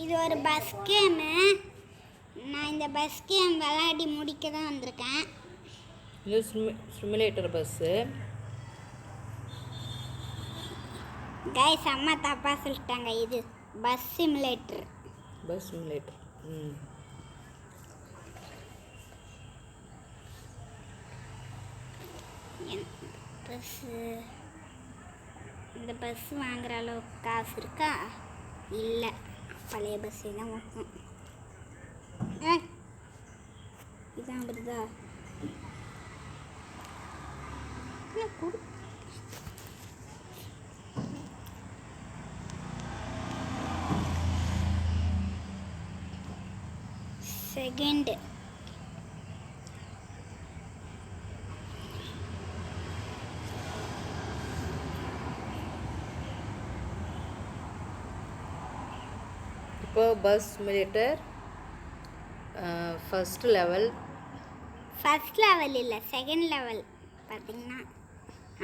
இது ஒரு bus game. நான் இந்த பஸ் கேம் விளையாடி முடிக்க தான் வந்திருக்கேன். இது சிமுலேட்டர் பஸ்ஸு. கைஸ் அம்மா தப்பாக சொல்லிட்டாங்க. இது bus simulator. Bus simulator. Bus இந்த பஸ் வாங்குற அளவுக்கு காசு இருக்கா? இல்லை, பழைய பஸ்ஸே தான் ஓட்டணும். இதான் வருதா? செகண்ட் இப்போ பஸ் சிமுலேட்டர் ஃபஸ்ட் லெவல் இல்லை, செகண்ட் லெவல். பார்த்தீங்கன்னா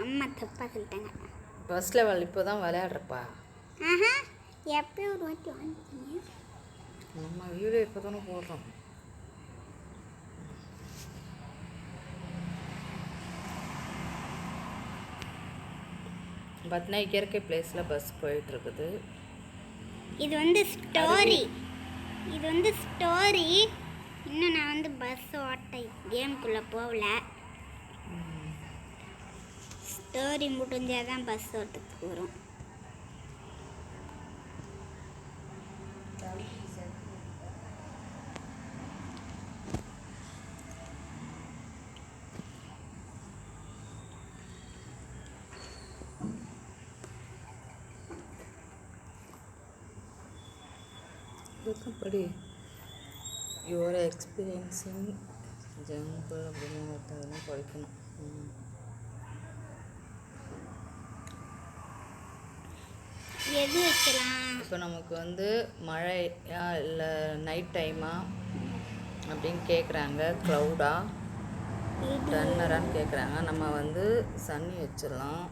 அம்மா தப்பாக சொல்லிட்டாங்க. ஃபஸ்ட் லெவல் இப்போ தான் விளையாடுறப்பா. எப்போ ஒரு வாட்டி வாங்கிட்டீங்க? நம்ம வீடியோ இப்போ தானே போடுறோம். பார்த்தீங்கன்னா இயற்கை பிளேஸில் பஸ் போயிட்டுருக்குது. இது வந்து ஸ்டோரி. இன்னும் நான் வந்து பஸ் ஓட்ட கேமுக்குள்ளே போகல. ஸ்டோரி முடிஞ்சால் தான் பஸ் ஓட்டத்துக்கு வரும். படி யுவர் எக்ஸ்பீரியன்ஸிங் ஜம்பிள் அப்படின்னு ஒருத்தவங்க படிக்கணும். எது வைக்கலாம்? இப்போ நமக்கு வந்து மழையா இல்லை நைட் டைமா அப்படின்னு கேட்குறாங்க. க்ளவுடா டன்னரான்னு கேட்குறாங்க. நம்ம வந்து சன்னி வச்சிடலாம்.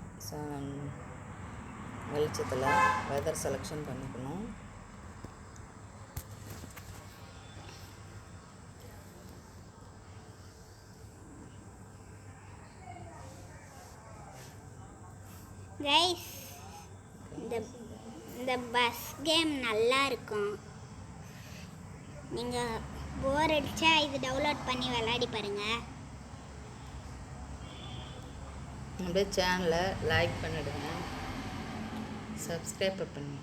வெளிச்சத்தில் வெதர் செலெக்ஷன் பண்ணிக்கணும். கைஸ் இந்த பஸ் கேம் நல்லா இருக்கும். நீங்கள் போர் அடித்தா இது டவுன்லோட் பண்ணி விளையாடி பாருங்கள். அப்படியே சேனலை லைக் பண்ணிவிடுங்க, சப்ஸ்கிரைப் பண்ணி.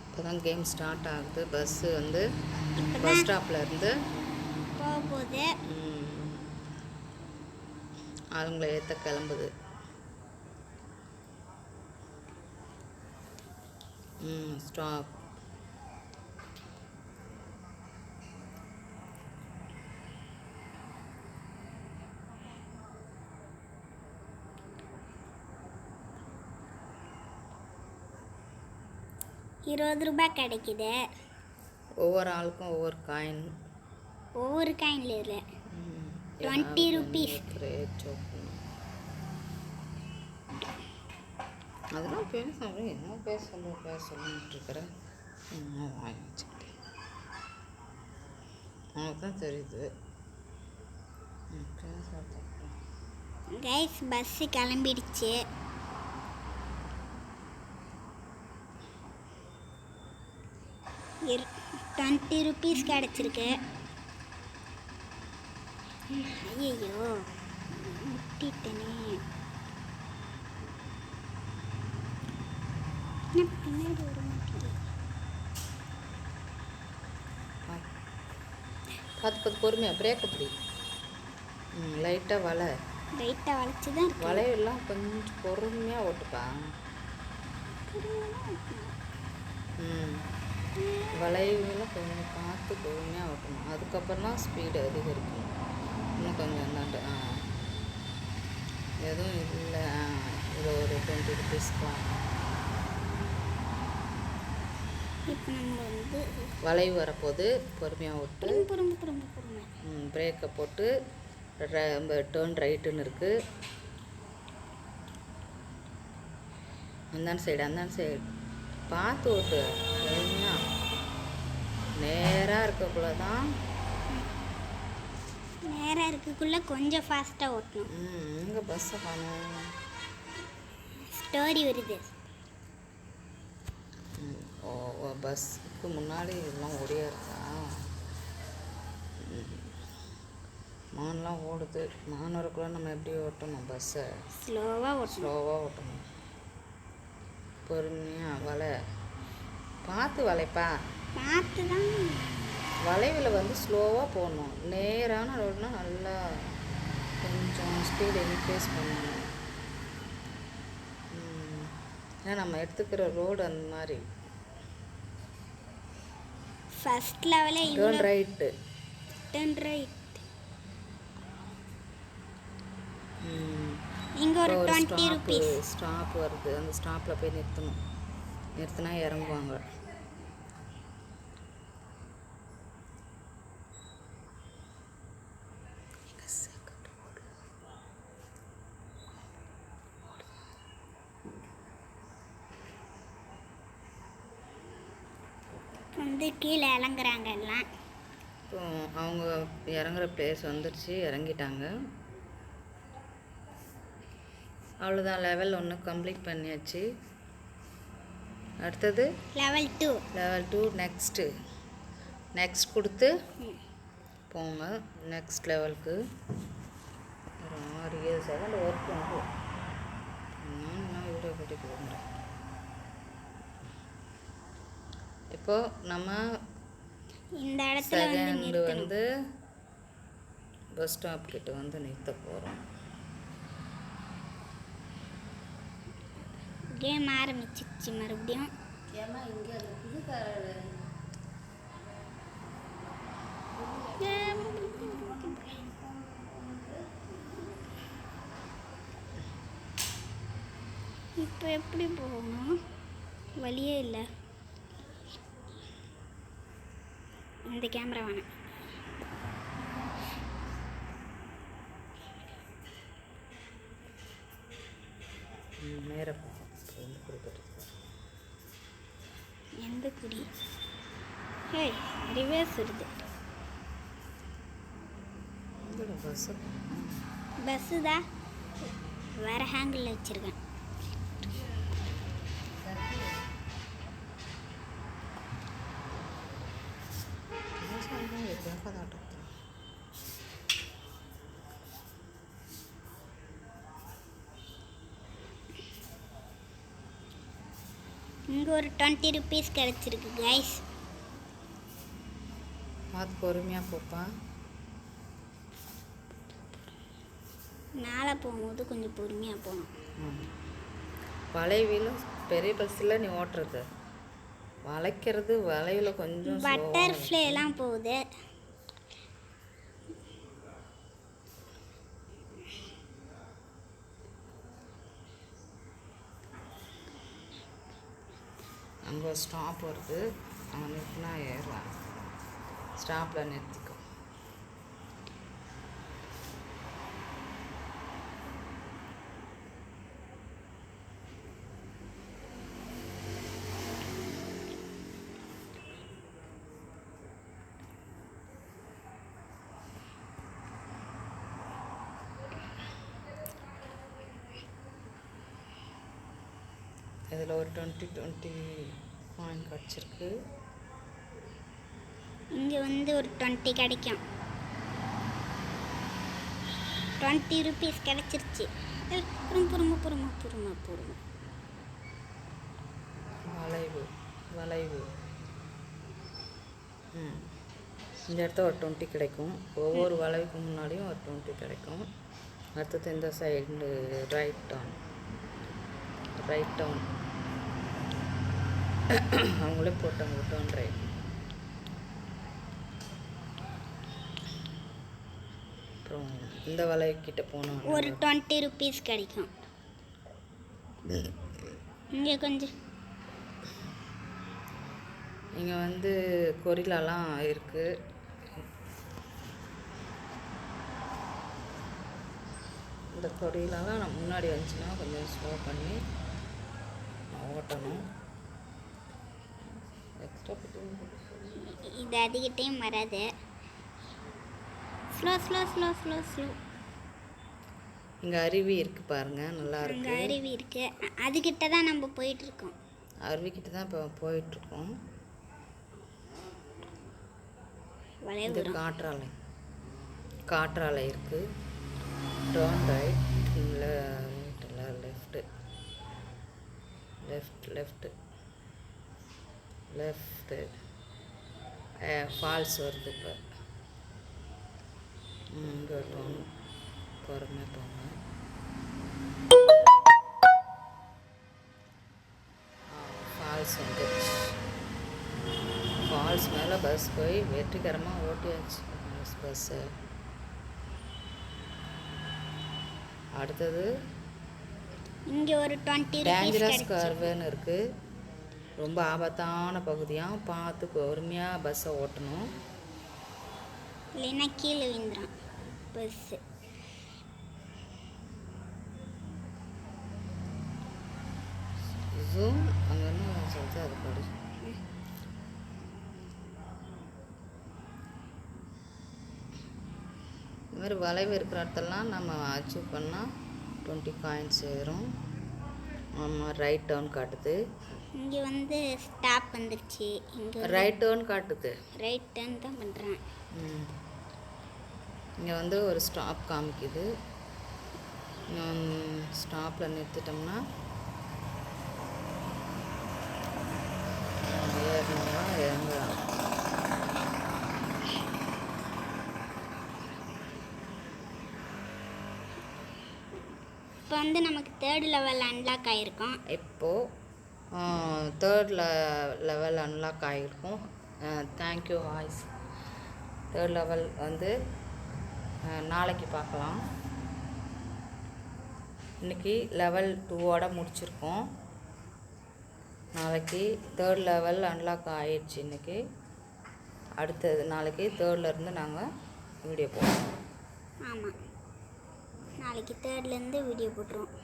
இப்போ தான் கேம் ஸ்டார்ட் ஆகுது. பஸ்ஸு வந்து பஸ் ஸ்டாப்பில் இருந்து போகுது. ஆளுங்களை ஏற்ற கிளம்புது. ஸ்டாப். ₹20 கிடைக்குது. ஒவ்வொரு ஆளுக்கும் ஒவ்வொரு காயின். ஒவ்வொரு காயின்ல இல்லை, ₹20. அதெல்லாம் பேசணும். என்ன பேசணுன்ட்டு இருக்கிறேன். வாங்கி வச்சுக்கிட்டேன். அவனுக்கு தான் தெரியுது. Guys bus கிளம்பிடுச்சு. ₹20 கிடச்சிருக்கு. ஐயோ முட்டிட்டனே. பின்னாடி வர மாட்டேங்குது. பார்த்து பொறுமையாக பிரேக் அப்படி லைட்டாக வளைச்சி தான் வளையெல்லாம் கொஞ்சம் பொறுமையாக ஓட்டுப்பா. வளைவுலாம் கொஞ்சம் பார்த்து பொறுமையாக ஓட்டணும். அதுக்கப்புறம் தான் ஸ்பீடு அதிகரிக்கணும். இன்னும் கொஞ்சம் என்னாண்டு எதுவும் இல்லை. இது ஒரு ₹20 இப்போ நம்ம வந்து வளைவு வரப்போது பொறுமையாக ஓட்டு. பிரேக்கை போட்டு டேர்ன் ரைட்டுன்னு இருக்குது. அந்தாண்ட சைடு பார்த்து ஓட்டு. நேராக இருக்கக்குள்ள தான். நேராக இருக்கக்குள்ளே கொஞ்சம் ஃபாஸ்ட்டாக ஓட்டணும். எங்கே பஸ்ஸை காணும்? ஸ்டோரி வருது. பஸ்ஸுக்கு முன்னாடி இதெல்லாம் ஓடியா இருக்கா? மான்லாம் ஓடுது. மான் வரக்குள்ள நம்ம எப்படி ஓட்டணும்? பஸ்ஸை ஸ்லோவாக ஓட்டணும். பொறுமையாக பார்த்து வளைப்பா. பார்த்து தான் வளைவில் வந்து ஸ்லோவாக போகணும். நேரான ரோடுனா நல்லா கொஞ்சம் ஸ்பீடு இன்க்ரீஸ் பண்ணணும். ஏன்னா நம்ம எடுத்துக்கிற ரோடு அந்த மாதிரி. ஃபர்ஸ்ட் லெவலே டர்ன் ரைட்டு. இங்கே ஒரு 20 ரூபீஸ் ஸ்டாப் வருது. அந்த ஸ்டாப்பில் போய் நிறுத்தணும். நிறுத்தினா இறங்குவாங்க. வந்து கீழே இறங்குறாங்க எல்லாம். இப்போ அவங்க இறங்குற பிளேஸ் வந்துடுச்சு. இறங்கிட்டாங்க. அவ்வளோதான். லெவல் 1 கம்ப்ளீட் பண்ணியாச்சு. அடுத்தது லெவல் 2. நெக்ஸ்ட் கொடுத்து போங்க நெக்ஸ்ட் லெவலுக்கு. ஒரு 6-7 செகண்ட் ஒர்க் ஆகும். நான் வீடியோ கட்டி கொடுக்குறேன். இப்போது நம்ம இந்த இடத்துல செகண்டு வந்து பஸ் ஸ்டாப் கிட்ட வந்து நிறுத்த போகிறோம். கேம் ஆரம்பிச்சிச்சு மறுபடியும். ஏமா இங்கே அது புது இப்போ எப்படி போகணும்? வழியே இல்லை. இந்த கேமரா வேணாம். நேரம் எந்த குடி? ஹே, ரிவர்ஸ் வருது. பஸ்ஸு தான் வேறு ஹேங்கிளில் வச்சுருக்கேன். இங்கே ஒரு 20 ரூபீஸ் கிடச்சிருக்கு கைஸ். பார்த்து பொறுமையாக போப்பா. மேலே போகும்போது கொஞ்சம் பொறுமையாக போகணும். வளைவிலும் பெரிய பஸ்ஸில் நீ ஓட்டுறது வளைக்கிறது வளைவில் கொஞ்சம் பட்டர்ஃப்ளைலாம் போகுது. அங்கே ஒரு ஸ்டாப் வருது. அங்கே நிறுத்தினா ஏறலாம். ஸ்டாப்பில் நிறுத்திக்கோ. இதில் ஒரு 20 பாயிண்ட் கிடச்சிருக்கு. இங்கே வந்து ஒரு 20 கிடைக்கும். 20 ரூபீஸ் கிடச்சிருச்சு. பொறுமை. வளைவு இந்த இடத்த ஒரு 20 கிடைக்கும். ஒவ்வொரு வளைவுக்கு முன்னாடியும் ஒரு 20 கிடைக்கும். அடுத்தது இந்த சைடு ரைட் டவுன் அவங்களே போட்டாங்க. Down right. அப்புறம் இந்த வளைவுக்கிட்ட போனோம். ஒரு 20 ரூபீஸ் கிடைக்கும். இங்கே கொஞ்சம் இங்கே வந்து கொரிலாலாம் இருக்குது. இந்த கொரிலாலாம் நான் முன்னாடி வந்துச்சுன்னா கொஞ்சம் ஸ்லோ பண்ணி ஓட்டணும். எக்ஸ்ட்ரா இது அதிக டைம் வராது. Slow slow slow slow slow. இங்கே அருவி இருக்குது பாருங்கள், நல்லா அங்கே இருக்குது. அருவி இருக்கு, அதுக்கிட்ட தான் நம்ம போயிட்டுருக்கோம். அருவிக்கிட்ட தான் இப்போ போயிட்டுருக்கோம். இது வளைவு காற்றாலை. காற்றாலை இருக்குது. Turn right, left left left. Falls வருது இப்போ. இங்கே டோன் பொறுமையாக போங்க. ஃபால்ஸ் வந்துடுச்சு. ஃபால்ஸ் மேலே பஸ் போய் வெற்றிகரமாக ஓட்டியாச்சு பஸ்ஸு. அடுத்தது இங்கே ஒரு 20 டேஞ்சரஸ் கர்வுன்னு இருக்குது. ரொம்ப ஆபத்தான பகுதியாக பார்த்து பொறுமையாக பஸ்ஸை ஓட்டணும், இல்லைன்னா கீழே விழுந்துடும் பஸ்ஸு. ஜூம் அங்கன்னு சொல்லிட்டு அது படி. இந்த மாதிரி வளைவு இருக்கிற இடத்தெல்லாம் நம்ம அச்சீவ் பண்ணால் 20 காயின்ஸ் ஏறும். ஆமாம், ரைட் டர்ன் காட்டுது. இங்கே வந்து ஸ்டாப் வந்துருச்சு. இங்கே ரைட் டர்ன் காட்டுது. ரைட் டர்ன் தான் பண்ணுறேன். இங்கே வந்து ஒரு ஸ்டாப் காமிக்குது. ஸ்டாப்பில் நிறுத்திட்டோம்னா ஏறணும்னா இறங்கலாம். இப்போ வந்து நமக்கு 3rd லெவல் அன்லாக் ஆகிருக்கோம். இப்போது 3rd லெவல் அன்லாக் ஆகிருக்கும். Thank you voice. 3rd லெவல் வந்து நாளைக்கு பார்க்கலாம். இன்றைக்கி லெவல் 2ஓட முடிச்சிருக்கோம். நாளைக்கு 3rd லெவல் அன்லாக் ஆகிடுச்சு. இன்றைக்கி அடுத்தது நாளைக்கு 3rdலேருந்து நாங்கள் வீடியோ போடுவோம். ஆமாம், நாளைக்கு 3rdலேருந்து வீடியோ போட்டுருவோம்.